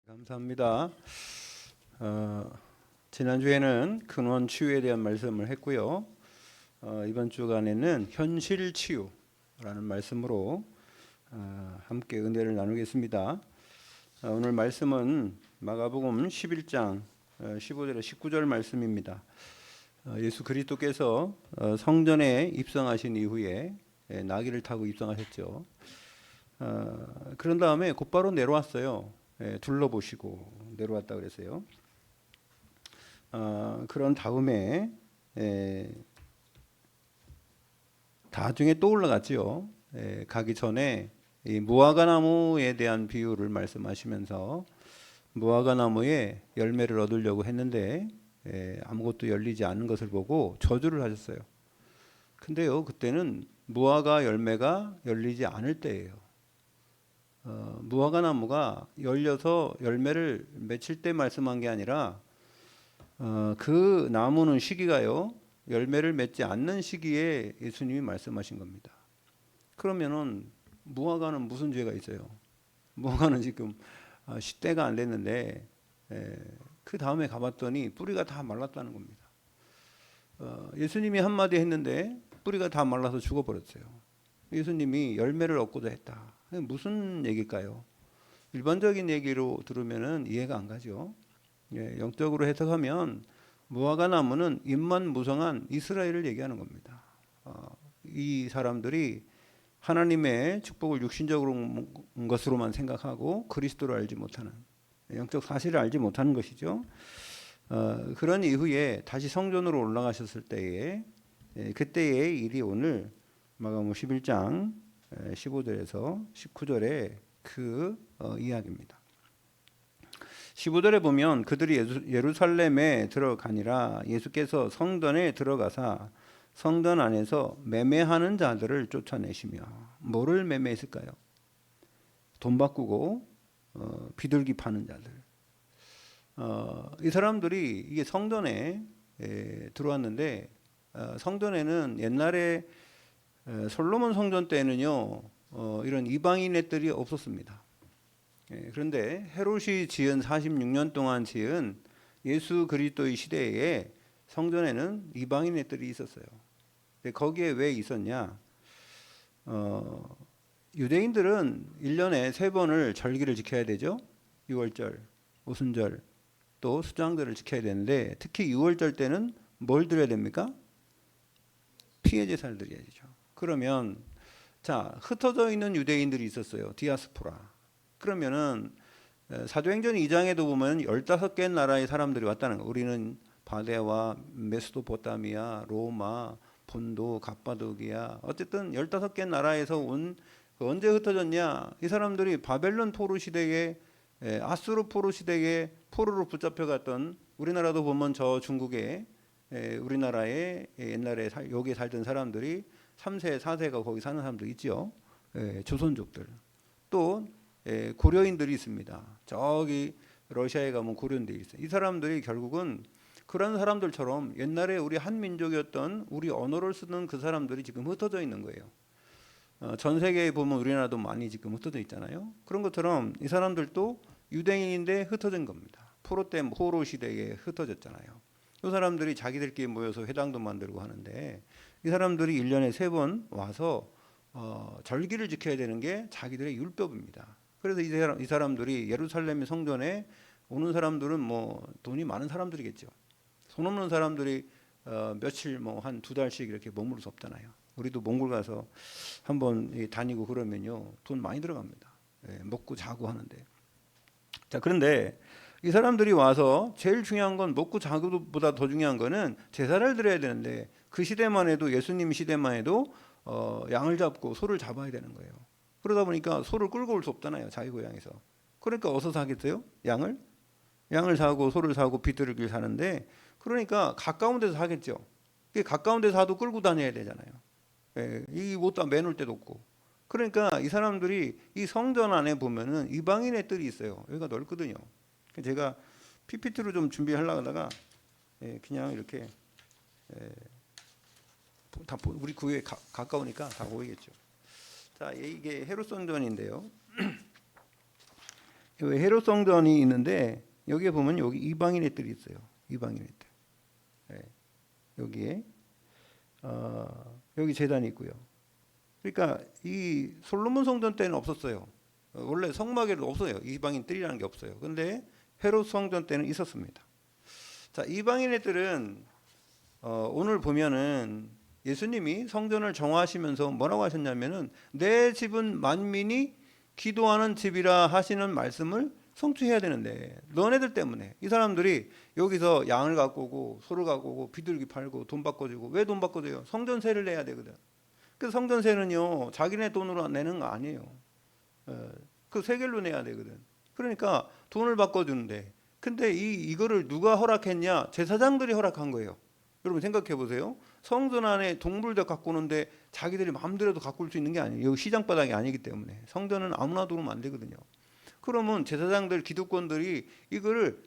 감사합니다. 지난주에는 근원 치유에 대한 말씀을 했고요. 이번 주간에는 현실 치유라는 말씀으로 함께 은혜를 나누겠습니다. 오늘 말씀은 마가복음 11장 15절에 19절 말씀입니다. 예수 그리스도께서 성전에 입성하신 이후에 나귀를 타고 입성하셨죠. 그런 다음에 곧바로 내려왔어요. 둘러보시고 내려왔다 그랬어요. 그런 다음에 나중에 또 올라갔지요. 가기 전에 이 무화과 나무에 대한 비유를 말씀하시면서 무화과 나무에 열매를 얻으려고 했는데 아무것도 열리지 않는 것을 보고 저주를 하셨어요. 근데요, 그때는 무화과 열매가 열리지 않을 때예요. 무화과 나무가 열려서 열매를 맺힐 때 말씀한 게 아니라 그 나무는 시기가요, 열매를 맺지 않는 시기에 예수님이 말씀하신 겁니다. 그러면은 무화과는 무슨 죄가 있어요? 무화과는 지금 시대가 안 됐는데 그 다음에 가봤더니 뿌리가 다 말랐다는 겁니다. 예수님이 한마디 했는데 뿌리가 다 말라서 죽어버렸어요. 예수님이 열매를 얻고자 했다. 무슨 얘기일까요? 일반적인 얘기로 들으면 이해가 안 가죠. 영적으로 해석하면 무화과 나무는 입만 무성한 이스라엘을 얘기하는 겁니다. 이 사람들이 하나님의 축복을 육신적으로 온 것으로만 생각하고 그리스도를 알지 못하는, 영적 사실을 알지 못하는 것이죠. 그런 이후에 다시 성전으로 올라가셨을 때에 그때의 일이 오늘 마가복음 11장 15절에서 19절의 그 이야기입니다. 15절에 보면 그들이 예루살렘에 들어가니라 예수께서 성전에 들어가사 성전 안에서 매매하는 자들을 쫓아내시며, 뭐를 매매했을까요? 돈 바꾸고 비둘기 파는 자들. 이 사람들이 이게 성전에 들어왔는데 성전에는 옛날에 솔로몬 성전 때는요 이런 이방인 애들이 없었습니다. 그런데 헤롯이 지은 46년 동안 지은 예수 그리스도의 시대에 성전에는 이방인 애들이 있었어요. 거기에 왜 있었냐? 유대인들은 1년에 3번을 절기를 지켜야 되죠. 유월절, 오순절, 또 수장들을 지켜야 되는데 특히 유월절 때는 뭘 드려야 됩니까? 피해 제사를 드려야 되죠. 그러면 자, 흩어져 있는 유대인들이 있었어요. 디아스포라. 그러면은 사도행전 2장에도 보면 15개 나라의 사람들이 왔다는 거예요. 우리는 바데와 메소포타미아, 로마, 본도, 갑바도기아, 어쨌든 15개 나라에서 온, 언제 흩어졌냐? 이 사람들이 바벨론 포로 시대에 아수르 포로 시대에 포로로 붙잡혀 갔던, 우리나라도 보면 저 중국에 우리나라에 옛날에 여기 살던 사람들이 3세, 4세가 거기 사는 사람도 있죠. 조선족들. 또 고려인들이 있습니다. 저기 러시아에 가면 고려인들이 있어요. 이 사람들이 결국은 그런 사람들처럼 옛날에 우리 한민족이었던 우리 언어를 쓰는 그 사람들이 지금 흩어져 있는 거예요. 전 세계에 보면 우리나라도 많이 지금 흩어져 있잖아요. 그런 것처럼 이 사람들도 유대인인데 흩어진 겁니다. 포로 시대에 흩어졌잖아요. 이 사람들이 자기들끼리 모여서 회당도 만들고 하는데 이 사람들이 1년에 3번 와서 절기를 지켜야 되는 게 자기들의 율법입니다. 그래서 이 사람들이 예루살렘 성전에 오는 사람들은 뭐 돈이 많은 사람들이겠죠. 손 없는 사람들이 며칠 뭐 한 2달씩 이렇게 머무를 수 없잖아요. 우리도 몽골 가서 한번 다니고 그러면요 돈 많이 들어갑니다. 먹고 자고 하는데. 자, 그런데 이 사람들이 와서 제일 중요한 건 먹고 자고보다 더 중요한 거는 제사를 드려야 되는데, 그 시대만 해도, 예수님 시대만 해도 양을 잡고 소를 잡아야 되는 거예요. 그러다 보니까 소를 끌고 올 수 없잖아요, 자기 고향에서. 그러니까 어디서 사겠어요? 양을 사고 소를 사고 비둘기를 사는데, 그러니까 가까운 데서 사겠죠. 가까운 데서 사도 끌고 다녀야 되잖아요. 이 못다 매놓을 데도 없고. 그러니까 이 사람들이 이 성전 안에 보면은 이방인의 뜰이 있어요. 여기가 넓거든요. 제가 PPT로 좀 준비하려고 하다가 그냥 이렇게 다 우리 구에 가까우니까 다 보이겠죠. 자, 이게 헤롯 성전인데요. 헤롯 성전이 있는데 여기에 보면 여기 이방인의 뜰이 있어요. 이방인의 뜰. 네. 여기에 여기 제단이 있고요. 그러니까 이 솔로몬 성전 때는 없었어요. 원래 성막에도 없어요. 이방인 뜰이라는 게 없어요. 근데 헤롯 성전 때는 있었습니다. 자, 이방인의 뜰은 오늘 보면은 예수님이 성전을 정화하시면서 뭐라고 하셨냐면은 내 집은 만민이 기도하는 집이라 하시는 말씀을 성취해야 되는데 너네들 때문에 이 사람들이 여기서 양을 갖고 오고 소를 갖고 오고 비둘기 팔고 돈 바꿔주고 왜 돈 바꿔줘요? 성전세를 내야 되거든. 그 성전세는요 자기네 돈으로 내는 거 아니에요. 그 세겔로 내야 되거든. 그러니까 돈을 바꿔주는데 근데 이거를 누가 허락했냐? 제사장들이 허락한 거예요. 여러분 생각해 보세요. 성전 안에 동물들 갖고 오는데 자기들이 마음대로도 갖고 올 수 있는 게 아니에요. 여기 시장 바닥이 아니기 때문에 성전은 아무나 들어오면 안 되거든요. 그러면 제사장들 기득권들이 이거를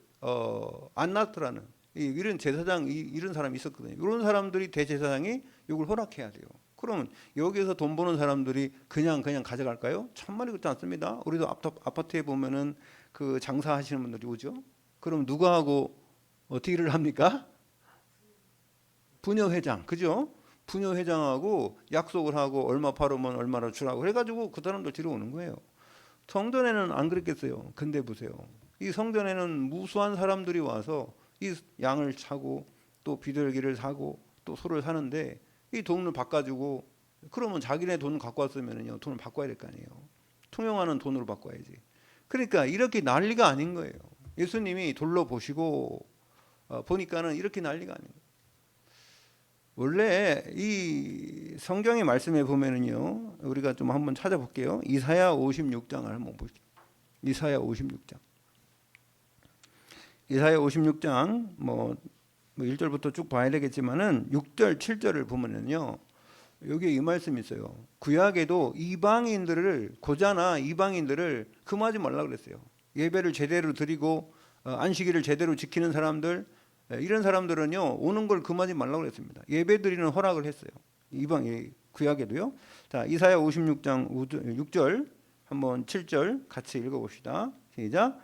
안 놨더라는 이런 제사장 이런 사람이 있었거든요. 이런 사람들이 대제사장이 이걸 허락해야 돼요. 그러면 여기서 돈 버는 사람들이 그냥 가져갈까요? 참말이 그렇지 않습니다. 우리도 아파트에 보면은 그 장사하시는 분들이 오죠. 그럼 누가 하고 어떻게 일을 합니까? 부녀회장, 그죠? 부녀회장하고 약속을 하고 얼마 팔으면 얼마나 주라고 그래가지고 그 사람들 들어오는 거예요. 성전에는 안 그랬겠어요. 근데 보세요. 이 성전에는 무수한 사람들이 와서 이 양을 사고 또 비둘기를 사고 또 소를 사는데 이 돈을 바꿔주고 그러면 자기네 돈 갖고 왔으면요 돈을 바꿔야 될 거 아니에요. 통용하는 돈으로 바꿔야지. 그러니까 이렇게 난리가 아닌 거예요. 예수님이 돌로 보시고 보니까는 이렇게 난리가 아닌 거예요. 원래 이 성경의 말씀에 보면은요 우리가 좀 한번 찾아볼게요. 이사야 56장을 한번 보시죠. 이사야 56장. 이사야 56장 뭐 1절부터 쭉 봐야 되겠지만은 6절 7절을 보면은요 여기에 이 말씀이 있어요. 구약에도 이방인들을 고자나 이방인들을 금하지 말라 그랬어요. 예배를 제대로 드리고 안식일을 제대로 지키는 사람들 이런 사람들은요 오는 걸 금하지 말라고 그랬습니다. 예배드리는 허락을 했어요. 이방 구약에도요. 자 이사야 56장 6절 한번 7절 같이 읽어봅시다. 시작.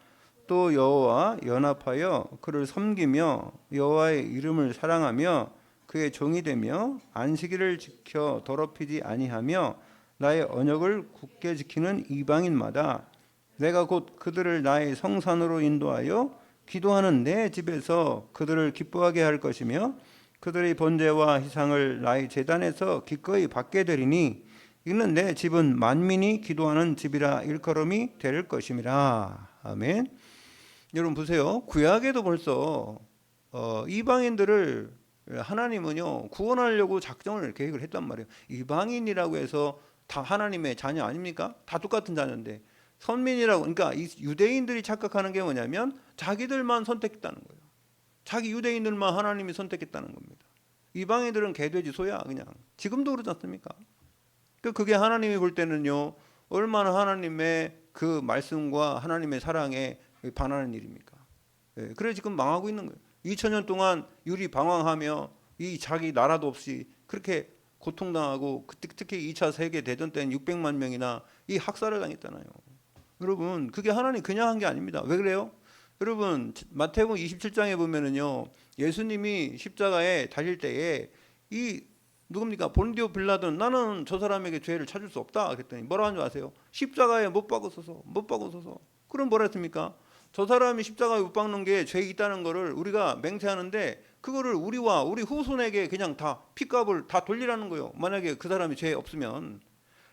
또 여호와 연합하여 그를 섬기며 여호와의 이름을 사랑하며 그의 종이 되며 안식일을 지켜 더럽히지 아니하며 나의 언약을 굳게 지키는 이방인마다 내가 곧 그들을 나의 성산으로 인도하여 기도하는 내 집에서 그들을 기뻐하게 할 것이며 그들의 번제와 희상을 나의 제단에서 기꺼이 받게 되리니 이는 내 집은 만민이 기도하는 집이라 일컬음이 될 것임이라. 아멘. 여러분 보세요. 구약에도 벌써 이방인들을 하나님은요 구원하려고 작정을 계획을 했단 말이에요. 이방인이라고 해서 다 하나님의 자녀 아닙니까? 다 똑같은 자녀인데 선민이라고 그러니까 이 유대인들이 착각하는 게 뭐냐면 자기들만 선택했다는 거예요. 자기 유대인들만 하나님이 선택했다는 겁니다. 이방인들은 개돼지 소야 그냥. 지금도 그러지 않습니까? 그게 하나님이 볼 때는요 얼마나 하나님의 그 말씀과 하나님의 사랑에 반하는 일입니까? 그래 지금 망하고 있는 거예요. 2000년 동안 유리 방황하며 이 자기 나라도 없이 그렇게 고통당하고 특히 2차 세계대전 때는 600만 명이나 이 학살을 당했잖아요. 여러분 그게 하나님 그냥 한 게 아닙니다. 왜 그래요? 여러분 마태복음 27장에 보면은요 예수님이 십자가에 달릴 때에 이 누굽니까? 본디오 빌라도는 나는 저 사람에게 죄를 찾을 수 없다 그랬더니 뭐라 한 줄 아세요? 십자가에 못 박으소서. 그럼 뭐라 했습니까? 저 사람이 십자가에 못 박는 게 죄 있다는 거를 우리가 맹세하는데 그거를 우리와 우리 후손에게 그냥 다 피값을 다 돌리라는 거예요. 만약에 그 사람이 죄 없으면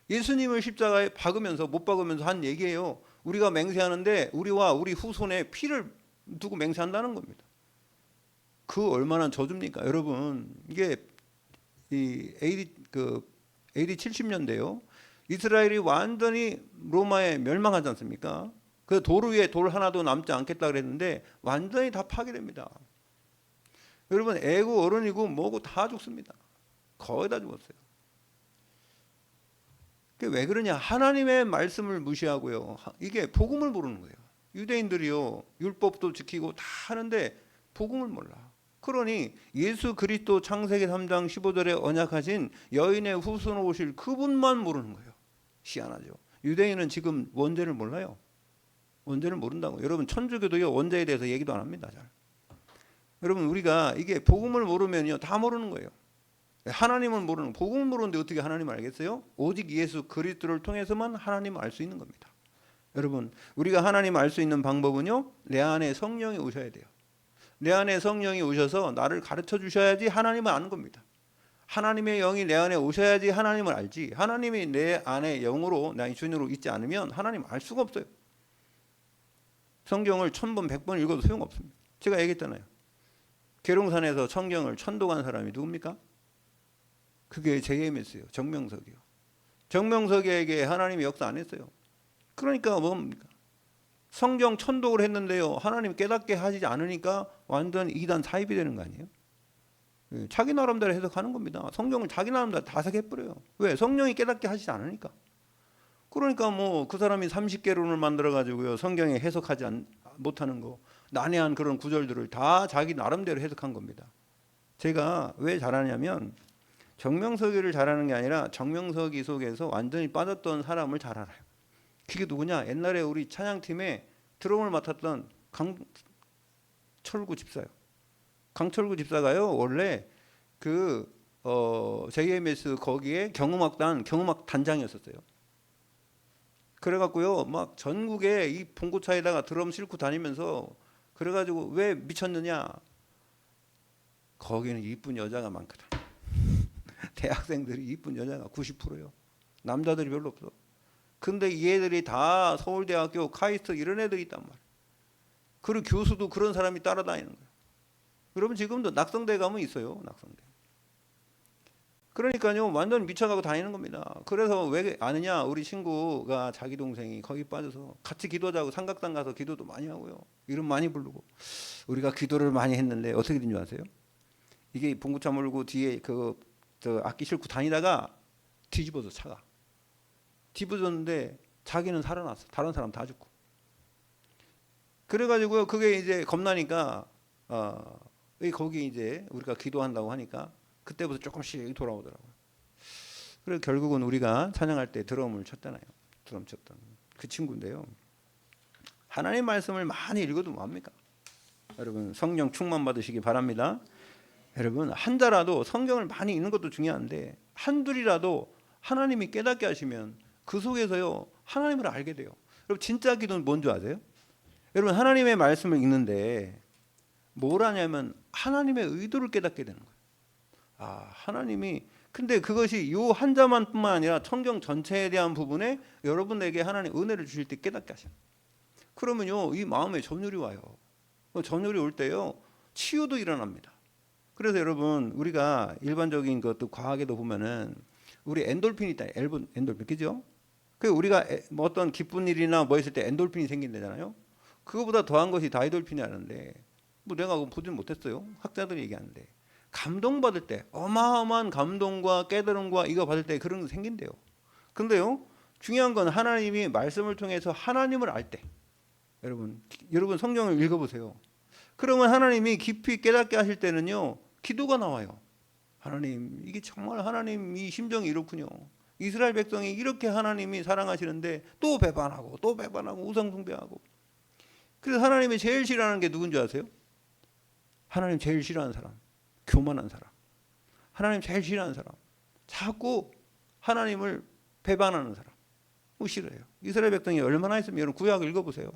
예수님을 십자가에 박으면서 못 박으면서 한 얘기예요. 우리가 맹세하는데 우리와 우리 후손의 피를 두고 맹세한다는 겁니다. 그 얼마나 저주입니까, 여러분? 이게 이 AD 70년대요. 이스라엘이 완전히 로마에 멸망하지 않습니까? 그 돌 위에 돌 하나도 남지 않겠다 그랬는데 완전히 다 파괴됩니다. 여러분 애고 어른이고 뭐고 다 죽습니다. 거의 다 죽었어요. 그게 왜 그러냐? 하나님의 말씀을 무시하고요. 이게 복음을 모르는 거예요. 유대인들이요 율법도 지키고 다 하는데 복음을 몰라. 그러니 예수 그리스도 창세기 3장 15절에 언약하신 여인의 후손으로 오실 그분만 모르는 거예요. 희한하죠. 유대인은 지금 원죄를 몰라요. 원죄를 모른다고. 여러분 천주교도요 원죄에 대해서 얘기도 안 합니다. 잘. 여러분 우리가 이게 복음을 모르면요 다 모르는 거예요. 하나님을 모르는, 복음을 모르는데 어떻게 하나님을 알겠어요? 오직 예수 그리스도를 통해서만 하나님을 알 수 있는 겁니다. 여러분 우리가 하나님을 알 수 있는 방법은요 내 안에 성령이 오셔야 돼요. 내 안에 성령이 오셔서 나를 가르쳐 주셔야지 하나님을 아는 겁니다. 하나님의 영이 내 안에 오셔야지 하나님을 알지, 하나님이 내 안에 영으로 나의 주인으로 있지 않으면 하나님을 알 수가 없어요. 성경을 1000번 100번 읽어도 소용없습니다. 제가 얘기했잖아요. 계룡산에서 성경을 1000도 간 사람이 누굽니까? 그게 JMS예요. 정명석이요. 정명석에게 하나님이 역사 안 했어요. 그러니까 뭡니까? 성경 1000독을 했는데요 하나님 깨닫게 하지 않으니까 완전 이단 사입이 되는 거 아니에요? 자기 나름대로 해석하는 겁니다. 성경을 자기 나름대로 다 해석해버려요. 왜? 성령이 깨닫게 하시지 않으니까. 그러니까 뭐 그 사람이 30개론을 만들어 가지고요 성경에 해석하지 못하는 거, 난해한 그런 구절들을 다 자기 나름대로 해석한 겁니다. 제가 왜 잘하냐면 정명석이를 잘하는 게 아니라 정명석이 속에서 완전히 빠졌던 사람을 잘 알아요. 그게 누구냐? 옛날에 우리 찬양팀에 드럼을 맡았던 강철구 집사요. 강철구 집사가요 원래 그 JMS 거기에 경음악 단장이었었어요. 그래갖고요 막 전국에 이 봉고차에다가 드럼 싣고 다니면서, 그래가지고 왜 미쳤느냐? 거기는 이쁜 여자가 많거든. 대학생들이 이쁜 여자가 90%요. 남자들이 별로 없어. 근데 이 애들이 다 서울대학교 카이스트 이런 애들이 있단 말이에요. 그리고 교수도 그런 사람이 따라다니는 거예요. 여러분 지금도 낙성대 가면 있어요. 낙성대. 그러니까요 완전 미쳐가고 다니는 겁니다. 그래서 왜 아느냐? 우리 친구가 자기 동생이 거기 빠져서 같이 기도하자고 삼각당 가서 기도도 많이 하고요. 이름 많이 부르고. 우리가 기도를 많이 했는데 어떻게 된 줄 아세요? 이게 봉구차 몰고 뒤에 저 악기 싣고 다니다가 뒤집어서 차가 뒤집어졌는데 자기는 살아났어. 다른 사람 다 죽고. 그래가지고요 그게 이제 겁나니까 거기 이제 우리가 기도한다고 하니까 그때부터 조금씩 돌아오더라고요. 그래서 결국은 우리가 찬양할 때 드럼을 쳤잖아요. 드럼 쳤던 그 친구인데요. 하나님 말씀을 많이 읽어도 뭐합니까? 여러분 성령 충만 받으시기 바랍니다. 여러분 한자라도 성경을 많이 읽는 것도 중요한데 한둘이라도 하나님이 깨닫게 하시면 그 속에서요 하나님을 알게 돼요. 여러분 진짜 기도는 뭔지 아세요? 여러분 하나님의 말씀을 읽는데 뭘 하냐면 하나님의 의도를 깨닫게 되는 거예요. 하나님이, 근데 그것이 요 한자만 뿐만 아니라 성경 전체에 대한 부분에 여러분에게 하나님 은혜를 주실 때 깨닫게 하셔요. 그러면요 이 마음에 전율이 와요. 전율이 올 때요 치유도 일어납니다. 그래서 여러분 우리가 일반적인 것도 과학에도 보면은 우리 엔돌핀이 있다. 엔돌핀 그죠? 그 우리가 뭐 어떤 기쁜 일이나 뭐 했을 때 엔돌핀이 생긴다잖아요. 그거보다 더한 것이 다이돌핀이라는데 뭐 내가 그거 보진 못했어요. 학자들이 얘기하는데 감동받을 때 어마어마한 감동과 깨달음과 이거 받을 때 그런 게 생긴대요. 근데요 중요한 건 하나님이 말씀을 통해서 하나님을 알 때, 여러분 성경을 읽어보세요. 그러면 하나님이 깊이 깨닫게 하실 때는요 기도가 나와요. 하나님 이게 정말 하나님 이 심정이 이렇군요. 이스라엘 백성이 이렇게 하나님이 사랑하시는데 또 배반하고 또 배반하고 우상 숭배하고. 그래서 하나님이 제일 싫어하는 게 누군지 아세요? 하나님 제일 싫어하는 사람, 교만한 사람. 하나님 제일 싫어하는 사람, 자꾸 하나님을 배반하는 사람 싫어해요. 이스라엘 백성이 얼마나 했으면 여러분 구약 읽어보세요.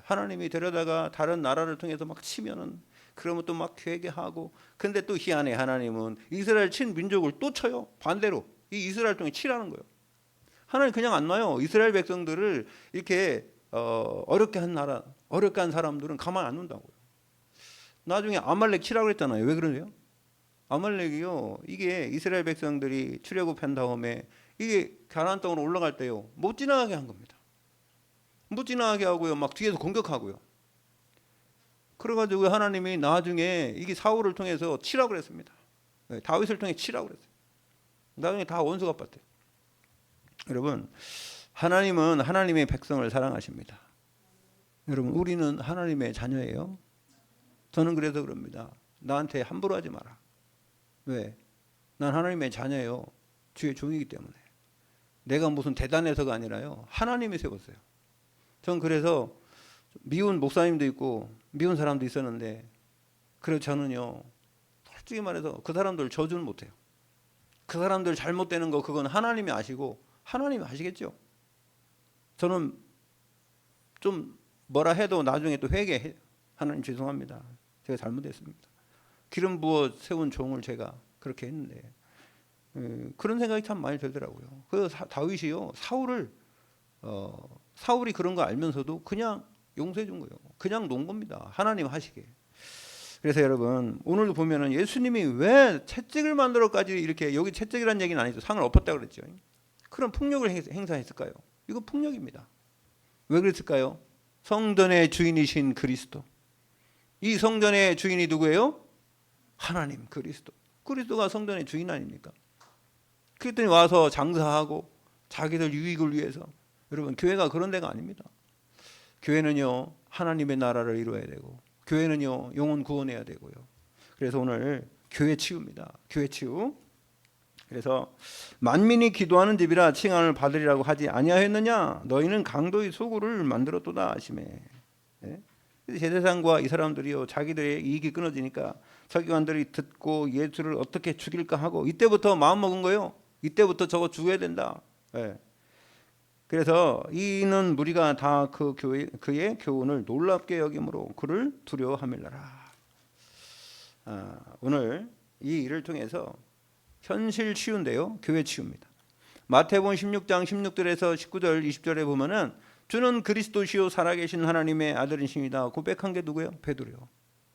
하나님이 데려다가 다른 나라를 통해서 막 치면은 그러면 또 막 회개하고. 근데 또 희한해. 하나님은 이스라엘 친 민족을 또 쳐요. 반대로 이 이스라엘 통해 치라는 거예요. 하나님 그냥 안 놔요. 이스라엘 백성들을 이렇게 어렵게 한 사람들은 가만 안 둔다고요. 나중에 아말렉 치라고 그랬잖아요. 왜 그러세요? 아말렉이요 이게 이스라엘 백성들이 출애굽한 다음에 이게 가나안 땅으로 올라갈 때요 못 지나가게 한 겁니다. 못 지나가게 하고요 막 뒤에서 공격하고요. 그래가지고 하나님이 나중에 이게 사울을 통해서 치라고 그랬습니다. 다윗을 통해 치라고 그랬어요. 나중에 다 원수가 갚았대요. 여러분 하나님은 하나님의 백성을 사랑하십니다. 여러분 우리는 하나님의 자녀예요. 저는 그래서 그럽니다. 나한테 함부로 하지 마라. 왜? 난 하나님의 자녀예요. 주의 종이기 때문에. 내가 무슨 대단해서가 아니라요 하나님이 세웠어요. 전 그래서 미운 목사님도 있고 미운 사람도 있었는데, 그래서 저는요 솔직히 말해서 그 사람들 저주는 못해요. 그 사람들 잘못되는 거 그건 하나님이 아시고 하나님이 아시겠죠. 저는 좀 뭐라 해도 나중에 또 회개해. 하나님 죄송합니다. 제가 잘못했습니다. 기름 부어 세운 종을 제가 그렇게 했는데, 그런 생각이 참 많이 들더라고요. 그 다윗이요 사울이 그런 거 알면서도 그냥 용서해 준 거예요. 그냥 놓은 겁니다. 하나님 하시게. 그래서 여러분 오늘도 보면은 예수님이 왜 채찍을 만들어까지 이렇게, 여기 채찍이라는 얘기는 아니죠. 상을 엎었다고 그랬죠. 그런 폭력을 행사했을까요? 이거 폭력입니다. 왜 그랬을까요? 성전의 주인이신 그리스도. 이 성전의 주인이 누구예요? 하나님 그리스도. 그리스도가 성전의 주인 아닙니까? 그랬더니 와서 장사하고 자기들 유익을 위해서. 여러분 교회가 그런 데가 아닙니다. 교회는요 하나님의 나라를 이루어야 되고, 교회는요 영혼 구원해야 되고요. 그래서 오늘 교회 치유입니다. 교회 치유. 그래서 만민이 기도하는 집이라 칭함을 받으리라고 하지 아니하였느냐? 너희는 강도의 소굴을 만들었도다 하시매. 네? 제사장과 이 사람들이요 자기들의 이익이 끊어지니까 서기관들이 듣고 예수를 어떻게 죽일까 하고 이때부터 마음 먹은 거예요. 이때부터 저거 죽여야 된다. 네. 그래서 이는 무리가 다 그의 교훈을 놀랍게 여김으로 그를 두려워함일라라. 오늘 이 일을 통해서 현실 치유인데요, 교회 치유입니다. 마태복음 16장 16절에서 19절 20절에 보면은 주는 그리스도시요 살아계신 하나님의 아들이십니다 고백한 게 누구예요? 베드로요.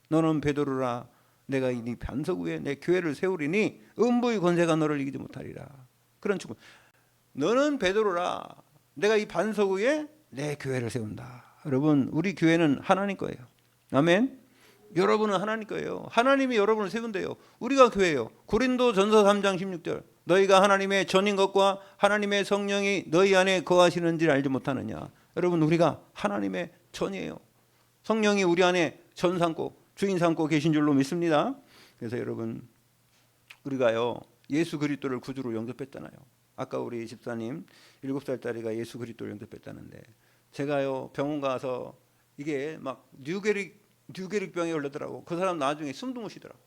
너는 베드로라, 내가 이 반석 위에 내 교회를 세우리니 음부의 권세가 너를 이기지 못하리라. 그런 축복. 너는 베드로라, 내가 이 반석 위에 내 교회를 세운다. 여러분 우리 교회는 하나님 거예요. 아멘. 여러분은 하나님 거예요. 하나님이 여러분을 세운대요. 우리가 교회예요. 고린도전서 3장 16절 너희가 하나님의 전인 것과 하나님의 성령이 너희 안에 거하시는지를 알지 못하느냐. 여러분 우리가 하나님의 전이에요. 성령이 우리 안에 전 삼고 주인 삼고 계신 줄로 믿습니다. 그래서 여러분 우리가요 예수 그리스도를 구주로 영접했잖아요. 아까 우리 집사님 7살짜리가 예수 그리스도를 영접했다는데, 제가요 병원 가서 이게 막 뉴게릭병에 걸렸더라고. 그 사람 나중에 숨도 못 쉬더라고.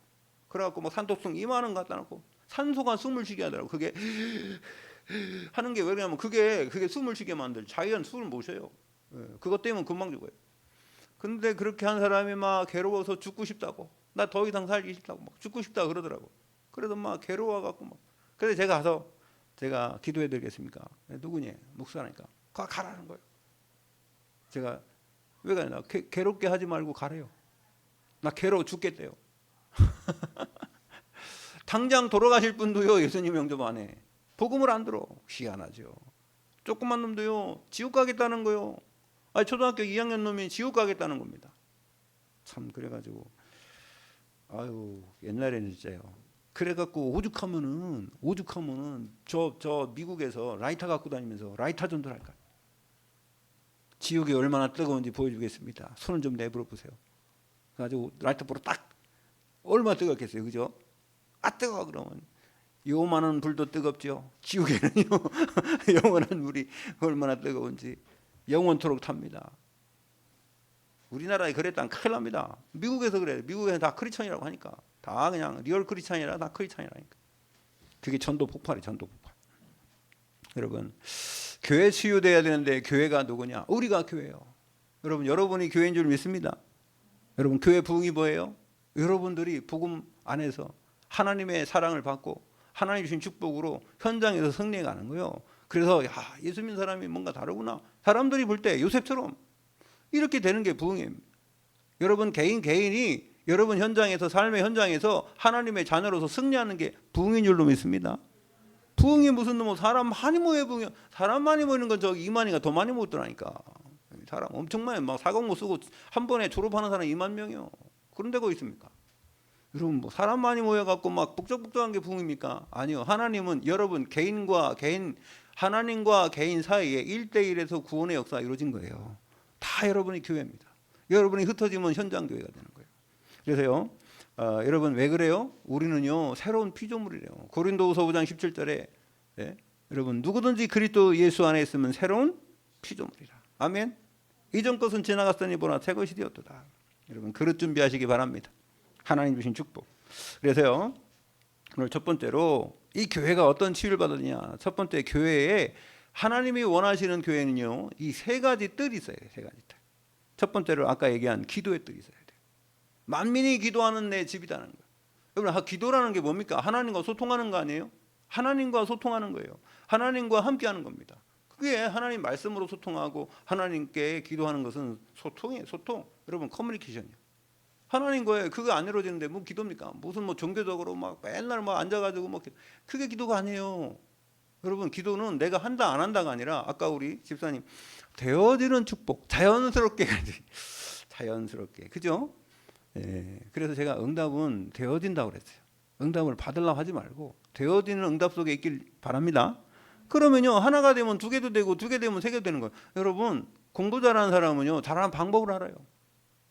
그래갖고 막 산독성 이만한 거 갖다 놓고 산소가 숨을 쉬게 하더라고. 그게 하는 게 왜 그러냐면 그게 숨을 쉬게 만들, 자기는 숨을 못 쉬어요. 그것 때문에 금방 죽어요. 근데 그렇게 한 사람이 막 괴로워서 죽고 싶다고, 나 더 이상 살기 싫다고 막 죽고 싶다 그러더라고. 그래도 막 괴로워갖고 막, 그래서 제가 가서 제가 기도해 드리겠습니까? 누구니? 목사니까 가라는 거예요. 제가 왜 가냐? 괴롭게 하지 말고 가래요. 나 괴로워 죽겠대요. 당장 돌아가실 분도요 예수님 영접 안 해. 복음을 안 들어. 희한하죠. 조그만 놈도요 지옥 가겠다는 거요. 아니 초등학교 2학년 놈이 지옥 가겠다는 겁니다. 참 그래가지고 아유 옛날에는 진짜요. 그래갖고 오죽하면은 저 미국에서 라이터 갖고 다니면서 라이터 전도를 할까. 지옥이 얼마나 뜨거운지 보여주겠습니다. 손을 좀 내밀어 보세요. 그래가지고 라이터 불어 딱 얼마나 뜨겁겠어요, 그죠? 아 뜨거워 그러면 요만한 불도 뜨겁죠. 지옥에는요 영원한 불이 얼마나 뜨거운지 영원토록 탑니다. 우리나라에 그랬다면 큰일 납니다. 미국에서 그래요. 미국에는 다 크리스천이라고 하니까 다 그냥 리얼 크리스천이라 다 크리스천이라니까. 그게 전도 폭발이 전도 폭발. 여러분 교회 치유돼야 되는데 교회가 누구냐? 우리가 교회예요. 여러분 여러분이 교회인 줄 믿습니다. 여러분 교회 부흥이 뭐예요? 여러분들이 복음 안에서 하나님의 사랑을 받고 하나님 주신 축복으로 현장에서 승리해 가는 거예요. 그래서 야, 예수 믿는 사람이 뭔가 다르구나. 사람들이 볼 때 요셉처럼 이렇게 되는 게 부흥입니다. 여러분 개인이 여러분 현장에서 삶의 현장에서 하나님의 자녀로서 승리하는 게 부흥인 줄로 믿습니다. 부흥이 무슨 뭐 사람 많이 모여 부흥이야. 사람 많이 모이는 건 저기 이만희가 더 많이 모였더라니까. 사람 엄청 많이 막 사공모 쓰고 한 번에 졸업하는 사람 2만 명이요. 그런 데가 있습니까? 여러분 뭐 사람 많이 모여갖고 막 북적북적한 게 부흥입니까? 아니요. 하나님은 여러분 하나님과 개인 사이에 1대1에서 구원의 역사가 이루어진 거예요. 다 여러분이 교회입니다. 여러분이 흩어지면 현장 교회가 되는 거예요. 그래서요 여러분 왜 그래요? 우리는요 새로운 피조물이래요. 고린도후서 5장 17절에 여러분 누구든지 그리스도 예수 안에 있으면 새로운 피조물이라. 아멘. 이전 것은 지나갔으니 보나 새 것이 되었도다. 여러분 그릇 준비하시기 바랍니다. 하나님 주신 축복. 그래서요 오늘 첫 번째로 이 교회가 어떤 치유를 받았느냐. 첫 번째, 교회에 하나님이 원하시는 교회는요 이 세 가지 뜰이 있어야 돼요. 세 가지 뜰. 첫 번째로 아까 얘기한 기도의 뜰이 있어야 돼요. 만민이 기도하는 내 집이라는 거예요. 여러분 기도라는 게 뭡니까? 하나님과 소통하는 거 아니에요? 하나님과 소통하는 거예요. 하나님과 함께하는 겁니다. 그게 하나님 말씀으로 소통하고 하나님께 기도하는 것은 소통이에요. 소통. 여러분 커뮤니케이션이에요. 하나님과의 그거 안 이루어지는데 뭐 기도입니까? 무슨 뭐 종교적으로 막 맨날 막 앉아가지고 뭐 그게 기도가 아니에요. 여러분 기도는 내가 한다 안 한다가 아니라 아까 우리 집사님 되어지는 축복 자연스럽게 가지 자연스럽게 그죠? 예. 그래서 제가 응답은 되어진다고 그랬어요. 응답을 받으려고 하지 말고 되어지는 응답 속에 있길 바랍니다. 그러면요 하나가 되면 두 개도 되고 두 개 되면 세 개도 되는 거예요. 여러분 공부 잘하는 사람은요 잘하는 방법을 알아요.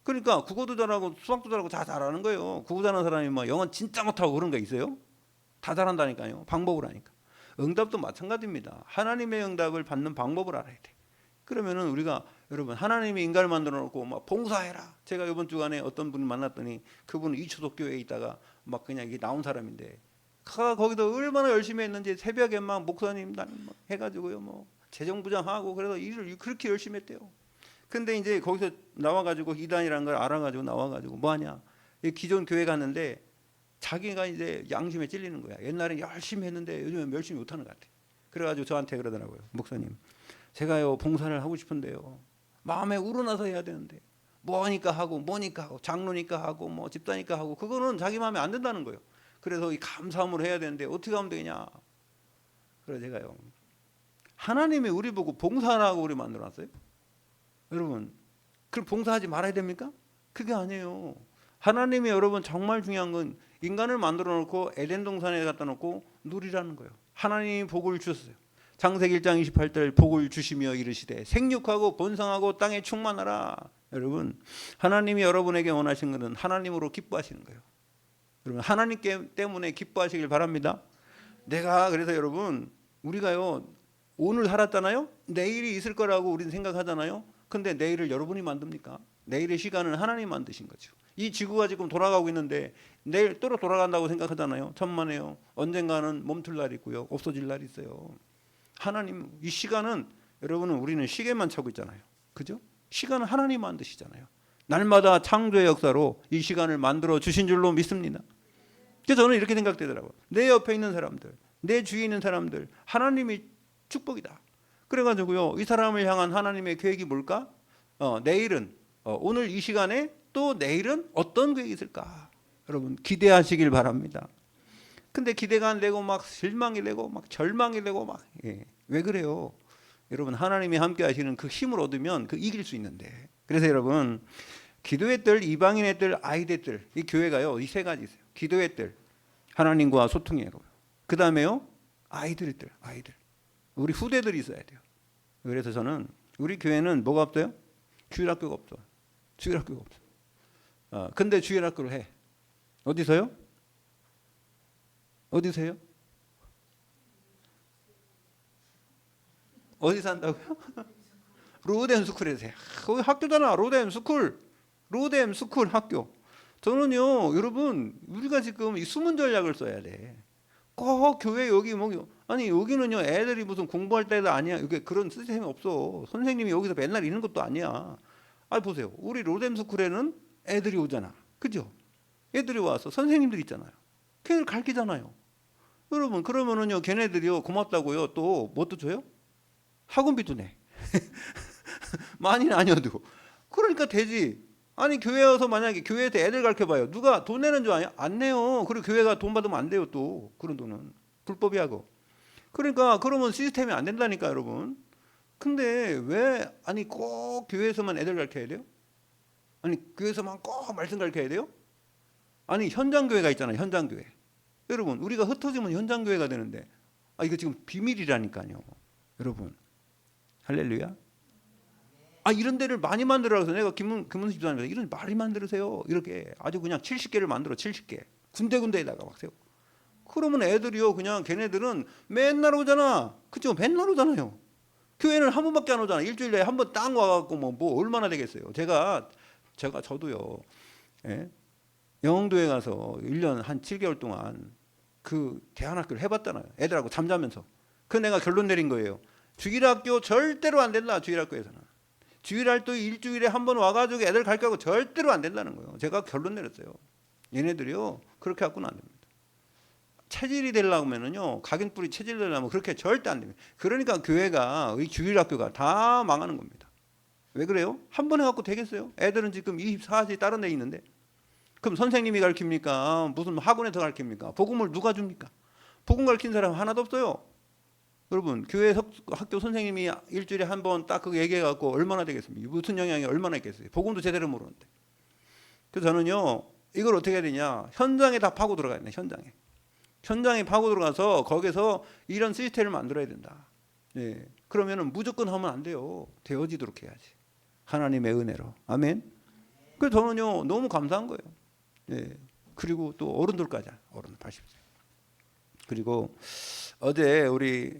그러니까 국어도 잘하고 수학도 잘하고 다 잘하는 거예요. 국어 잘하는 사람이 막 영어 진짜 못하고 그런 거 있어요? 다 잘한다니까요. 방법을 아니까. 응답도 마찬가지입니다. 하나님의 응답을 받는 방법을 알아야 돼. 그러면은 우리가 여러분 하나님이 인간을 만들어 놓고 막 봉사해라. 제가 이번 주간에 어떤 분을 만났더니 그분은 이초독 교회에 있다가 막 그냥 이게 나온 사람인데 거기서 얼마나 열심히 했는지 새벽에 막 목사님 막 해가지고요 뭐 재정부장하고 그래서 일을 그렇게 열심히 했대요. 근데 이제 거기서 나와가지고 이단이라는 걸 알아가지고 나와가지고 뭐하냐 기존 교회 갔는데 자기가 이제 양심에 찔리는 거야. 옛날에 열심히 했는데 요즘은 열심히 못하는 것 같아. 그래가지고 저한테 그러더라고요. 목사님 제가요 봉사를 하고 싶은데요 마음에 우러나서 해야 되는데 뭐니까 하고 장로니까 하고 뭐 집사니까 하고 그거는 자기 마음에 안 든다는 거예요. 그래서 이 감사함으로 해야 되는데 어떻게 하면 되냐. 그래서 제가요 하나님이 우리 보고 봉사하라고 우리 만들어놨어요. 여러분 그럼 봉사하지 말아야 됩니까? 그게 아니에요. 하나님이 여러분 정말 중요한 건 인간을 만들어 놓고 에덴 동산에 갖다 놓고 누리라는 거예요. 하나님이 복을 주셨어요. 창세기 1장 28절 복을 주시며 이르시되 생육하고 번성하고 땅에 충만하라. 여러분 하나님이 여러분에게 원하시는 것은 하나님으로 기뻐하시는 거예요. 여러분 하나님 때문에 기뻐하시길 바랍니다. 내가 그래서 여러분 우리가요 오늘 살았잖아요. 내일이 있을 거라고 우리는 생각하잖아요. 근데 내일을 여러분이 만듭니까? 내일의 시간은 하나님 만드신 거죠. 이 지구가 지금 돌아가고 있는데 내일 또 돌아간다고 생각하잖아요. 천만에요. 언젠가는 멈출 날이 있고요. 없어질 날이 있어요. 하나님 이 시간은 여러분은 우리는 시계만 차고 있잖아요. 그죠? 시간은 하나님 만드시잖아요. 날마다 창조의 역사로 이 시간을 만들어 주신 줄로 믿습니다. 그래서 저는 이렇게 생각되더라고요. 내 옆에 있는 사람들, 내 주위에 있는 사람들 하나님이 축복이다. 그래가지고요 이 사람을 향한 하나님의 계획이 뭘까? 내일은 오늘 이 시간에 또 내일은 어떤 계획이 있을까? 여러분 기대하시길 바랍니다. 근데 기대가 안 되고 막 실망이 되고 막 절망이 되고 막 왜 그래요? 여러분 하나님이 함께 하시는 그 힘을 얻으면 그 이길 수 있는데. 그래서 여러분 기도의 뜰, 이방인의 뜰, 아이들의 뜰, 이 교회가요 이 세 가지 있어요. 기도의 뜰, 하나님과 소통이에요. 그 다음에요 아이들의 뜰, 아이들. 우리 후대들이 있어야 돼요. 그래서 저는 우리 교회는 뭐가 없어요? 주일학교가 없어. 주일학교가 없어. 근데 주일학교를 해. 어디서요? 어디서요? 어디서 한다고요? 로뎀 스쿨에서 해. 거기 학교잖아. 로뎀 스쿨. 로뎀 스쿨 학교. 저는요 여러분 우리가 지금 이 숨은 전략을 써야 돼. 꼭 교회 여기 뭐 아니 여기는요 애들이 무슨 공부할 때도 아니야. 이게 그런 시스템이 없어. 선생님이 여기서 맨날 있는 것도 아니야. 아 보세요. 우리 로뎀 스쿨에는 애들이 오잖아. 그죠? 애들이 와서 선생님들 있잖아요. 걔들 가르치잖아요. 여러분 그러면은요 걔네들이요 고맙다고요 또 뭣도 줘요? 학원비도 내. 많이는 아니어도. 그러니까 되지. 아니 교회 와서 만약에 교회에서 애들 가르쳐봐요. 누가 돈 내는 줄 아냐? 안 내요. 그리고 교회가 돈 받으면 안 돼요 또. 그런 돈은 불법이하고. 그러니까 그러면 시스템이 안 된다니까 여러분. 근데 왜 아니 꼭 교회에서만 애들 가르쳐야 돼요? 아니 교회에서만 꼭 말씀 가르쳐야 돼요? 아니 현장교회가 있잖아요. 현장교회. 여러분 우리가 흩어지면 현장교회가 되는데 이거 지금 비밀이라니까요. 여러분 할렐루야. 이런 데를 많이 만들어서 내가 김문수 집사님한테 이런 많이 만들으세요. 이렇게 아주 그냥 70개를 만들어 70개. 군데군데에다가 막 세워. 그러면 애들이요 그냥 걔네들은 맨날 오잖아. 그죠? 맨날 오잖아요. 교회는 한 번밖에 안 오잖아. 일주일에 한 번 딱 와갖고 뭐 얼마나 되겠어요. 저도요. 예? 영흥도에 가서 1년 한 7개월 동안 그 대안학교를 해봤잖아요. 애들하고 잠자면서. 그 내가 결론 내린 거예요. 주일학교 절대로 안 된다. 주일학교에서는. 주일학교 일주일에 한 번 와가지고 애들 가르쳐 하고 절대로 안 된다는 거예요. 제가 결론 내렸어요. 얘네들이요. 그렇게 갖고는 안 됩니다. 체질이 되려면은요. 각인뿌리 체질 되려면 그렇게 절대 안 됩니다. 그러니까 교회가 이 주일학교가 다 망하는 겁니다. 왜 그래요? 한 번에 갖고 되겠어요? 애들은 지금 24시 다른 데 있는데. 그럼 선생님이 가르칩니까? 무슨 학원에서 가르칩니까? 복음을 누가 줍니까? 복음 가르친 사람 하나도 없어요. 여러분 교회 학교 선생님이 일주일에 한 번 딱 그거 얘기해 갖고 얼마나 되겠습니까? 무슨 영향이 얼마나 있겠어요? 복음도 제대로 모르는데. 그래서 저는요 이걸 어떻게 해야 되냐? 현장에 다 파고 들어가야 돼. 현장에 파고 들어가서 거기서 이런 시스템을 만들어야 된다. 예. 그러면은 무조건 하면 안 돼요. 되어지도록 해야지. 하나님의 은혜로. 아멘. 그래서 저는요 너무 감사한 거예요. 예. 그리고 또 어른들까지 어른 80세. 그리고 어제 우리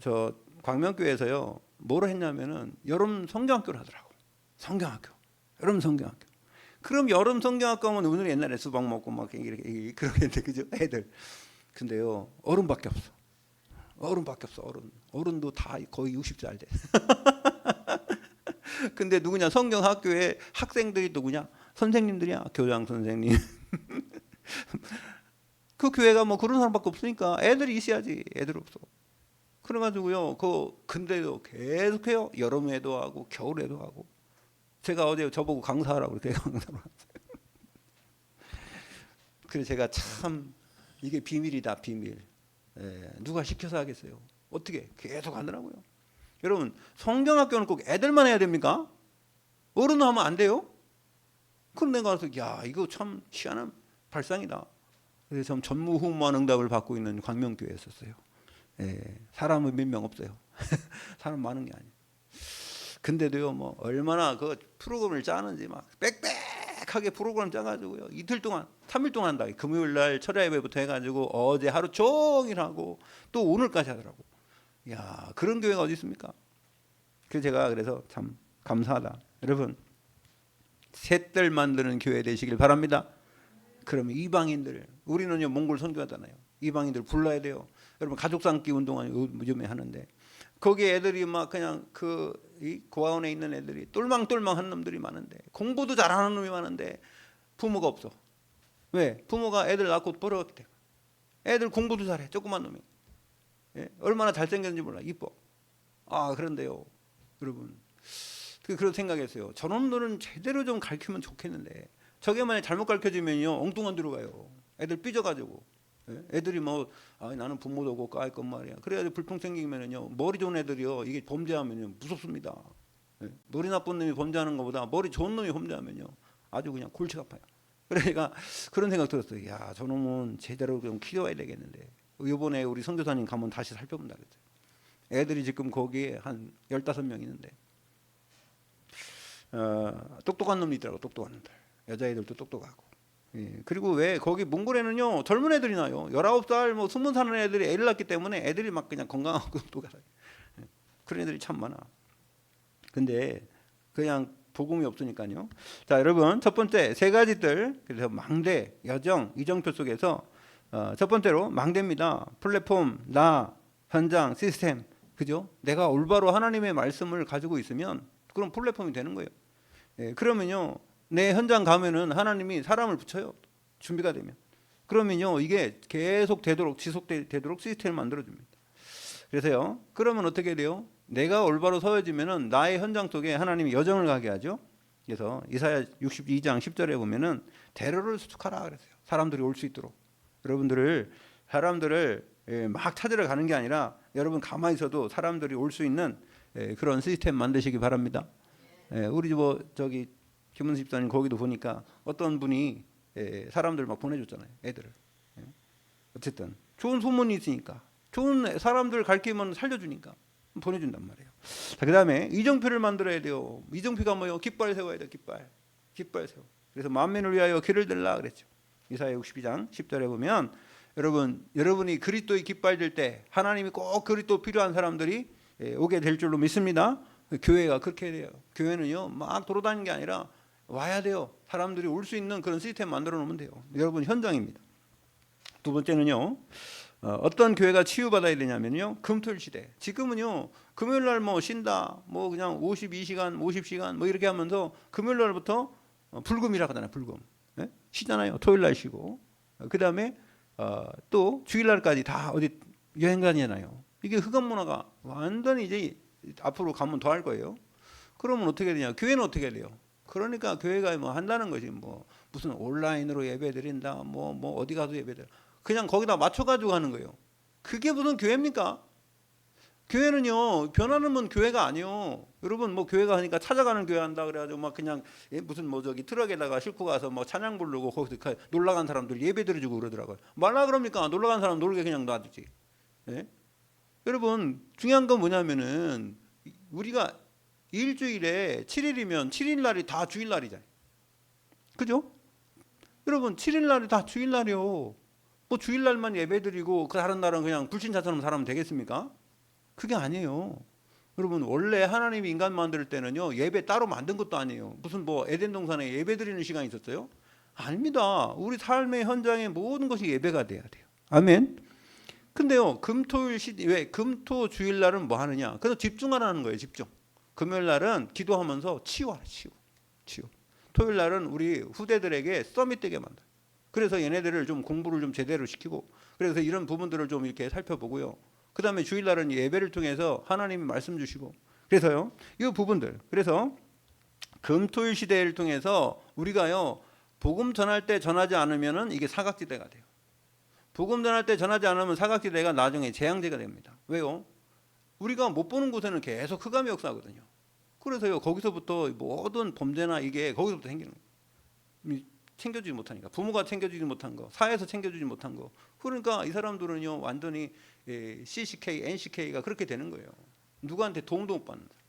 저 광명교회에서요 뭐로 했냐면은 여름 성경학교를 하더라고. 성경학교. 여름 성경학교. 그럼 여름 성경학교 하면 오늘 옛날에 수박 먹고 막 이렇게 그러겠는데 그죠? 애들. 근데요 어른밖에 없어. 어른도 다 거의 60살 돼. 근데 누구냐? 성경학교에 학생들이 누구냐? 선생님들이야. 교장 선생님. 그 교회가 뭐 그런 사람밖에 없으니까 애들이 있어야지. 애들 없어. 그래가지고요. 근데도 계속해요. 여름에도 하고 겨울에도 하고. 제가 어제 저보고 강사하라고 그렇게 강사로 왔어요. 그래서 제가 참 이게 비밀이다 비밀. 예, 누가 시켜서 하겠어요. 어떻게 계속 하더라고요. 여러분 성경학교는 꼭 애들만 해야 됩니까? 어른은 하면 안 돼요? 그럼 내가 가서 야 이거 참 희한한 발상이다. 그래서 좀 전무후무한 응답을 받고 있는 광명교회에 있었어요. 예, 사람은 몇 명 없어요. 사람 많은 게 아니에요. 근데도요 뭐 얼마나 그 프로그램을 짜는지 막 빽빽하게 프로그램 짜가지고요 이틀 동안 3일 동안 한다. 금요일 날 철야 예배부터 해가지고 어제 하루 종일 하고 또 오늘까지 하더라고. 야 그런 교회가 어디 있습니까? 그래서 제가 그래서 참 감사하다. 여러분 셋들 만드는 교회 되시길 바랍니다. 그러면 이방인들 우리는요 몽골 선교하잖아요. 이방인들 불러야 돼요. 여러분 가족 삼기 운동을 요즘에 하는데 거기 애들이 막 그냥 이 고아원에 있는 애들이 똘망똘망한 놈들이 많은데 공부도 잘하는 놈이 많은데 부모가 없어. 왜? 부모가 애들 낳고 버려왔기 때문에. 애들 공부도 잘해. 조그만 놈이. 예? 얼마나 잘생겼는지 몰라. 이뻐. 아 그런데요 여러분 그런 생각했어요. 저놈들은 제대로 좀 가르치면 좋겠는데 저게 만약 잘못 가르쳐지면요 엉뚱한 데로 가요. 애들 삐져가지고. 예? 애들이 뭐 나는 부모도 없고 까일 건 말이야. 그래가지고 불평 생기면은요 머리 좋은 애들이요 이게 범죄하면요 무섭습니다. 예? 머리 나쁜 놈이 범죄하는 것보다 머리 좋은 놈이 범죄하면요 아주 그냥 골치가 아파요. 그러니까 그런 생각 들었어요. 야 저놈은 제대로 좀 키워야 되겠는데 이번에 우리 선교사님 가면 다시 살펴본다 그랬어요. 애들이 지금 거기에 한 15명 있는데 똑똑한 놈이 있더라고. 똑똑한 놈들. 여자애들도 똑똑하고. 예. 그리고 왜 거기 몽골에는요 젊은 애들이 나요. 19살 뭐 20살 애들이 애를 낳기 때문에 애들이 막 그냥 건강하고 똑똑하다. 예. 그런 애들이 참 많아. 근데 그냥 복음이 없으니까요. 자 여러분 첫 번째 세 가지들 그래서 망대, 여정, 이정표 속에서 첫 번째로 망대입니다. 플랫폼, 현장, 시스템. 그죠? 내가 올바로 하나님의 말씀을 가지고 있으면 그럼 플랫폼이 되는 거예요. 예, 그러면요 내 현장 가면은 하나님이 사람을 붙여요. 준비가 되면. 그러면요 이게 계속 되도록 지속되도록 시스템을 만들어줍니다. 그래서요 그러면 어떻게 돼요? 내가 올바로 서여지면은 나의 현장 속에 하나님이 여정을 가게 하죠. 그래서 이사야 62장 10절에 보면은 대로를 수축하라 그랬어요. 사람들이 올 수 있도록. 사람들을 막 찾으러 가는 게 아니라 여러분 가만히 있어도 사람들이 올 수 있는 그런 시스템 만드시기 바랍니다. 우리 저기 김은수 집사님 거기도 보니까 어떤 분이 사람들 막 보내줬잖아요. 애들을. 어쨌든 좋은 소문이 있으니까 좋은 사람들 가르치면 살려주니까 보내준단 말이에요. 자, 그다음에 이정표를 만들어야 돼요. 이정표가 뭐예요? 깃발 세워야 돼요. 깃발 세워. 그래서 만민을 위하여 길을 들라 그랬죠. 이사야 62장 10절에 보면 여러분이 그리스도의 깃발 들 때 하나님이 꼭 그리스도 필요한 사람들이 오게 될 줄로 믿습니다. 교회가 그렇게 돼요. 교회는요 막 돌아다니는 게 아니라 와야 돼요. 사람들이 올 수 있는 그런 시스템 만들어 놓으면 돼요. 여러분 현장입니다. 두 번째는요. 어떤 교회가 치유받아야 되냐면요. 금토일 시대. 지금은요. 금요일 날 뭐 쉰다. 뭐 그냥 52시간, 50시간 뭐 이렇게 하면서 금요일 날부터 불금이라고 하잖아요. 불금. 네? 쉬잖아요. 토요일 날 쉬고. 그다음에 또 주일 날까지 다 어디 여행 다니잖아요. 이게 흑암 문화가 완전히 이제 앞으로 가면 더 할 거예요. 그러면 어떻게 되냐? 교회는 어떻게 돼요? 그러니까 교회가 뭐 한다는 것이 뭐 무슨 온라인으로 예배 드린다. 뭐 어디 가서 예배 드려. 그냥 거기다 맞춰가지고 하는 거예요. 그게 무슨 교회입니까? 교회는요 변하는 건 교회가 아니요. 여러분 뭐 교회가 하니까 찾아가는 교회 한다 그래가지고 막 그냥 무슨 뭐 저기 트럭에다가 싣고 가서 뭐 찬양 부르고 거기서 놀러 간 사람들 예배 드려주고 그러더라고요. 말라 그럽니까? 놀러 간 사람 놀게 그냥 놔두지. 예? 여러분 중요한 건 뭐냐면은 우리가 일주일에 7일이면 7일 날이 다 주일 날이잖아요. 그죠? 여러분 7일 날이 다 주일 날이요. 뭐 주일날만 예배드리고 그 다른 날은 그냥 불신자처럼 살면 되겠습니까? 그게 아니에요. 여러분 원래 하나님이 인간 만들 때는요 예배 따로 만든 것도 아니에요. 무슨 뭐 에덴 동산에 예배드리는 시간이 있었어요? 아닙니다. 우리 삶의 현장의 모든 것이 예배가 돼야 돼요. 아멘. 근데요 금토일 왜 금토 주일날은 뭐 하느냐? 그래서 집중하라는 거예요. 집중. 금요일날은 기도하면서 치유하라. 치유. 토요일날은 우리 후대들에게 서밋 되게 만들어요. 그래서 얘네들을 좀 공부를 좀 제대로 시키고 그래서 이런 부분들을 좀 이렇게 살펴보고요. 그 다음에 주일날은 예배를 통해서 하나님이 말씀 주시고 그래서요 이 부분들 그래서 금토일 시대를 통해서 우리가요 복음 전할 때 전하지 않으면은 이게 사각지대가 돼요. 복음 전할 때 전하지 않으면 사각지대가 나중에 재앙제가 됩니다. 왜요? 우리가 못 보는 곳에는 계속 흑암이 역사하거든요. 그래서요 거기서부터 모든 범죄나 이게 거기서부터 생기는 거예요. 챙겨주지 못하니까 부모가 챙겨주지 못한 거 사회에서 챙겨주지 못한 거 그러니까 이 사람들은요 완전히 CCK, NCK가 그렇게 되는 거예요. 누구한테 도움도 못 받는 사람.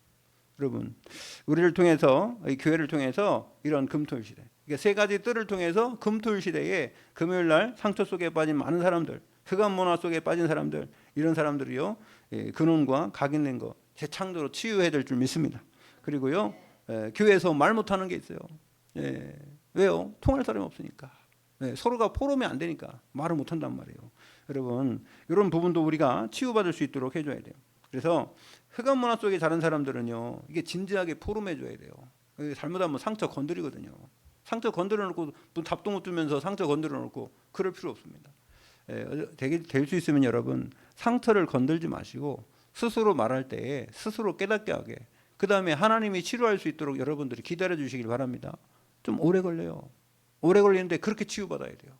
여러분 우리를 통해서 이 교회를 통해서 이런 금토일 시대 그러니까 세 가지 뜰을 통해서 금토일 시대에 금요일 날 상처 속에 빠진 많은 사람들 흑암 문화 속에 빠진 사람들 이런 사람들이요 근원과 각인된 거 재창조로 치유해야 될 줄 믿습니다. 그리고요 교회에서 말 못하는 게 있어요. 왜요? 통할 사람이 없으니까. 서로가 포럼이 안 되니까 말을 못한단 말이에요. 여러분 이런 부분도 우리가 치유받을 수 있도록 해줘야 돼요. 그래서 흑암 문화 속에 자란 사람들은요 이게 진지하게 포럼해줘야 돼요. 잘못하면 상처 건드리거든요. 상처 건드려 놓고 답도 못 주면서 상처 건드려 놓고 그럴 필요 없습니다. 될 수 있으면 여러분 상처를 건들지 마시고 스스로 말할 때 스스로 깨닫게 하게 그 다음에 하나님이 치료할 수 있도록 여러분들이 기다려 주시길 바랍니다. 좀 오래 걸려요. 오래 걸리는데 그렇게 치유받아야 돼요.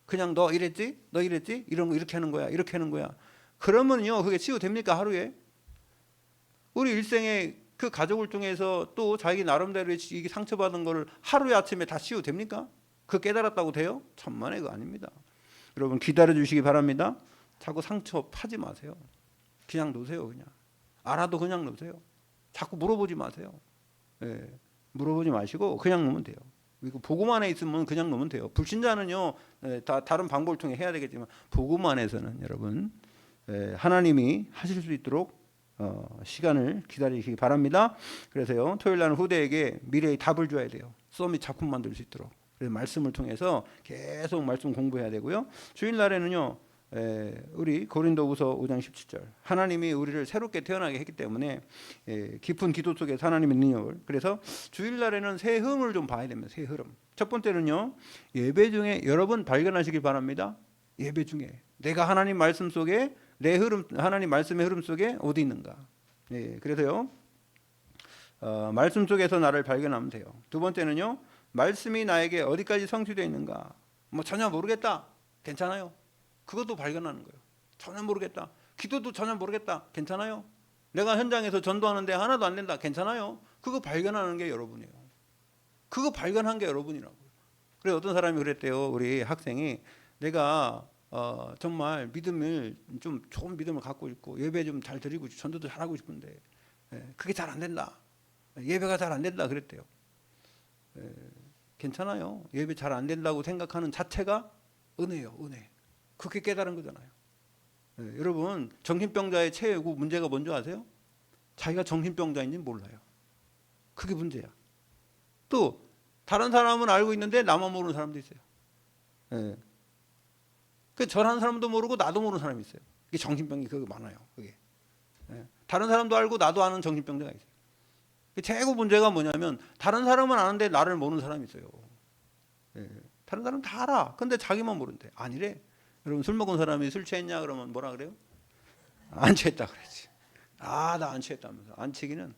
그냥 너 이랬지? 이런 거 이렇게 하는 거야. 이렇게 하는 거야. 그러면요 그게 치유됩니까 하루에? 우리 일생에 그 가족을 통해서 또 자기 나름대로 이게 상처받은 거를 하루에 아침에 다 치유됩니까? 그 깨달았다고 돼요? 천만에 그거 아닙니다. 여러분 기다려 주시기 바랍니다. 자꾸 상처 파지 마세요. 그냥 놓으세요. 그냥 알아도 그냥 놓으세요. 자꾸 물어보지 마세요. 물어보지 마시고 그냥 놓으면 돼요. 그리고 복음 안에 있으면 그냥 놓으면 돼요. 불신자는요 다른 방법을 통해 해야 되겠지만 복음 안에서는 여러분 하나님이 하실 수 있도록 시간을 기다리시기 바랍니다. 그래서요 토요일 날은 후대에게 미래의 답을 줘야 돼요. 썸이 작품 만들 수 있도록. 그래서 말씀을 통해서 계속 말씀 공부해야 되고요. 주일 날에는요 우리 고린도후서 5장 17절 하나님이 우리를 새롭게 태어나게 했기 때문에 깊은 기도 속에서 하나님의 능력을 그래서 주일날에는 새 흐름을 좀 봐야 됩니다. 새 흐름. 첫 번째는요 예배 중에 여러분 발견하시길 바랍니다. 예배 중에 내가 하나님 말씀 속에 내 흐름 하나님 말씀의 흐름 속에 어디 있는가. 그래서요 말씀 속에서 나를 발견하면 돼요. 두 번째는요 말씀이 나에게 어디까지 성취되어 있는가. 뭐 전혀 모르겠다. 괜찮아요. 그것도 발견하는 거예요. 전혀 모르겠다. 기도도 전혀 모르겠다. 괜찮아요. 내가 현장에서 전도하는데 하나도 안 된다. 괜찮아요. 그거 발견하는 게 여러분이에요. 그거 발견한 게 여러분이라고요. 그래서 어떤 사람이 그랬대요. 우리 학생이 내가 정말 믿음을 좀 좋은 믿음을 갖고 있고 예배 좀 잘 드리고 전도도 잘하고 싶은데 그게 잘 안 된다. 예배가 잘 안 된다 그랬대요. 괜찮아요. 예배 잘 안 된다고 생각하는 자체가 은혜예요. 은혜. 그렇게 깨달은 거잖아요. 여러분 정신병자의 최고 문제가 뭔지 아세요? 자기가 정신병자인지 몰라요. 그게 문제야. 또 다른 사람은 알고 있는데 나만 모르는 사람도 있어요. 예. 그 저라는 사람도 모르고 나도 모르는 사람이 있어요. 이게 정신병이 그거 많아요. 그게. 예. 다른 사람도 알고 나도 아는 정신병자가 있어요. 최고 문제가 뭐냐면 다른 사람은 아는데 나를 모르는 사람이 있어요. 예. 다른 사람은 다 알아. 근데 자기만 모른대. 아니래. 여러분 술 먹은 사람이 술 취했냐 그러면 뭐라 그래요? 안 취했다 그러지. 아, 나 안 취했다면서. 안 취기는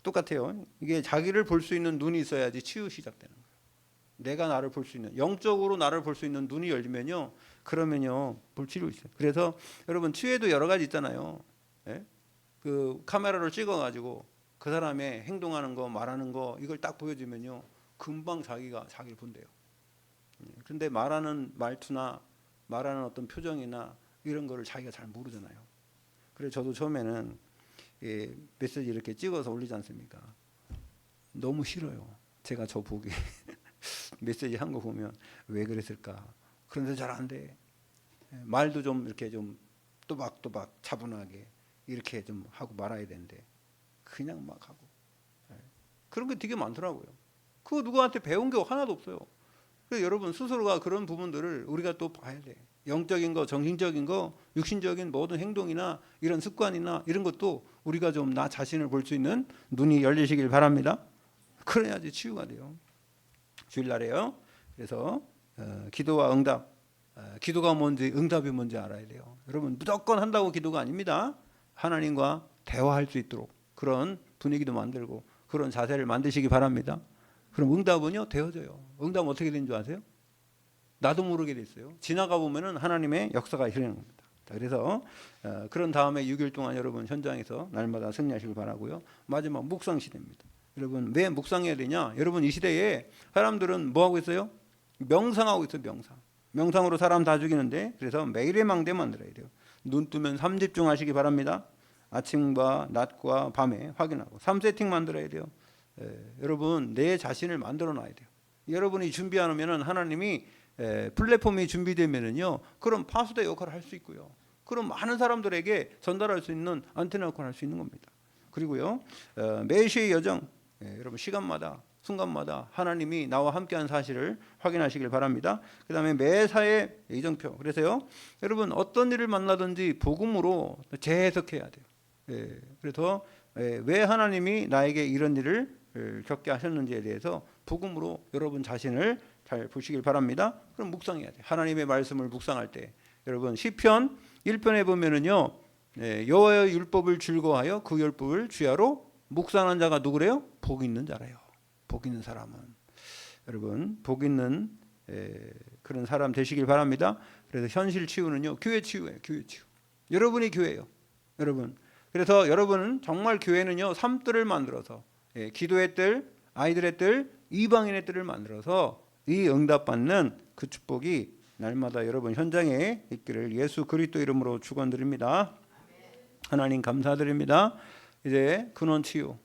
똑같아요. 이게 자기를 볼 수 있는 눈이 있어야지 치유 시작되는 거예요. 내가 나를 볼 수 있는, 영적으로 나를 볼 수 있는 눈이 열리면요, 그러면요 볼 치료 있어요. 그래서 여러분 치유에도 여러 가지 있잖아요. 예? 그 카메라로 찍어가지고 그 사람의 행동하는 거, 말하는 거 이걸 딱 보여주면요, 금방 자기가 자기를 본대요. 그런데 말하는 말투나 말하는 어떤 표정이나 이런 거를 자기가 잘 모르잖아요. 그래서 저도 처음에는 메시지 이렇게 찍어서 올리지 않습니까? 너무 싫어요. 제가 저 보기 메시지 한 거 보면 왜 그랬을까? 그런데 잘 안 돼. 말도 좀 이렇게 좀 또박또박 차분하게 이렇게 좀 하고 말아야 되는데 그냥 막 하고. 그런 게 되게 많더라고요. 그거 누구한테 배운 게 하나도 없어요. 그래서 여러분 스스로가 그런 부분들을 우리가 또 봐야 돼. 영적인 거, 정신적인 거, 육신적인 모든 행동이나 이런 습관이나 이런 것도 우리가 좀 나 자신을 볼 수 있는 눈이 열리시길 바랍니다. 그래야지 치유가 돼요. 주일날에요. 그래서 기도와 응답, 기도가 뭔지 응답이 뭔지 알아야 돼요. 여러분 무조건 한다고 기도가 아닙니다. 하나님과 대화할 수 있도록 그런 분위기도 만들고 그런 자세를 만드시기 바랍니다. 그럼 응답은요 되어져요. 응답 어떻게 되는 줄 아세요? 나도 모르게 됐어요. 지나가 보면은 하나님의 역사가 일어나는 겁니다. 그래서 그런 다음에 6일 동안 여러분 현장에서 날마다 승리하시길 바라고요. 마지막 묵상 시대입니다. 여러분 왜 묵상해야 되냐? 여러분 이 시대에 사람들은 뭐 하고 있어요? 명상하고 있어요. 명상으로 사람 다 죽이는데 그래서 매일의 망대 만들어야 돼요. 눈 뜨면 3집중하시기 바랍니다. 아침과 낮과 밤에 확인하고 3세팅 만들어야 돼요. 여러분 내 자신을 만들어 놔야 돼요. 여러분이 준비 안 하면은 하나님이 플랫폼이 준비되면은요, 그럼 파수대 역할을 할 수 있고요. 그럼 많은 사람들에게 전달할 수 있는 안테나 역할을 할 수 있는 겁니다. 그리고요, 매시의 여정, 여러분 시간마다 순간마다 하나님이 나와 함께한 사실을 확인하시길 바랍니다. 그 다음에 매사의 예정표. 그래서요, 여러분 어떤 일을 만나든지 복음으로 재해석해야 돼요. 그래서 왜 하나님이 나에게 이런 일을 겪게 하셨는지에 대해서 복음으로 여러분 자신을 잘 보시길 바랍니다. 그럼 묵상해야 돼요. 하나님의 말씀을 묵상할 때 여러분 시편 1편에 보면은요, 여호와의 율법을 즐거워하여 그 율법을 주야로 묵상한 자가 누구래요? 복 있는 자래요. 복 있는 사람은 여러분 복 있는 그런 사람 되시길 바랍니다. 그래서 현실 치유는요 교회 치유예요. 교회 치유. 여러분이 교회예요. 여러분. 그래서 여러분은 정말 교회는요 삶들을 만들어서 기도의 뜰, 아이들의 뜰, 이방인의 뜰을 만들어서 이 응답받는 그 축복이 날마다 여러분 현장에 있기를 예수 그리스도 이름으로 축원드립니다. 하나님 감사드립니다. 이제 근원 치유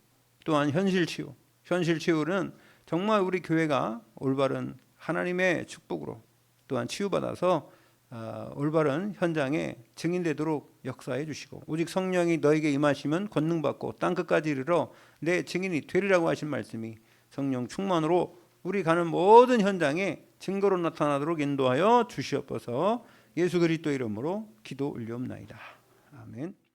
또한 현실 치유. 현실 치유는 정말 우리 교회가 올바른 하나님의 축복으로 또한 치유받아서 올바른 현장에 증인되도록 역사해 주시고 오직 성령이 너에게 임하시면 권능받고 땅끝까지 이르러 내 증인이 되리라고 하신 말씀이 성령 충만으로 우리 가는 모든 현장에 증거로 나타나도록 인도하여 주시옵소서. 예수 그리스도 이름으로 기도 올리옵나이다. 아멘.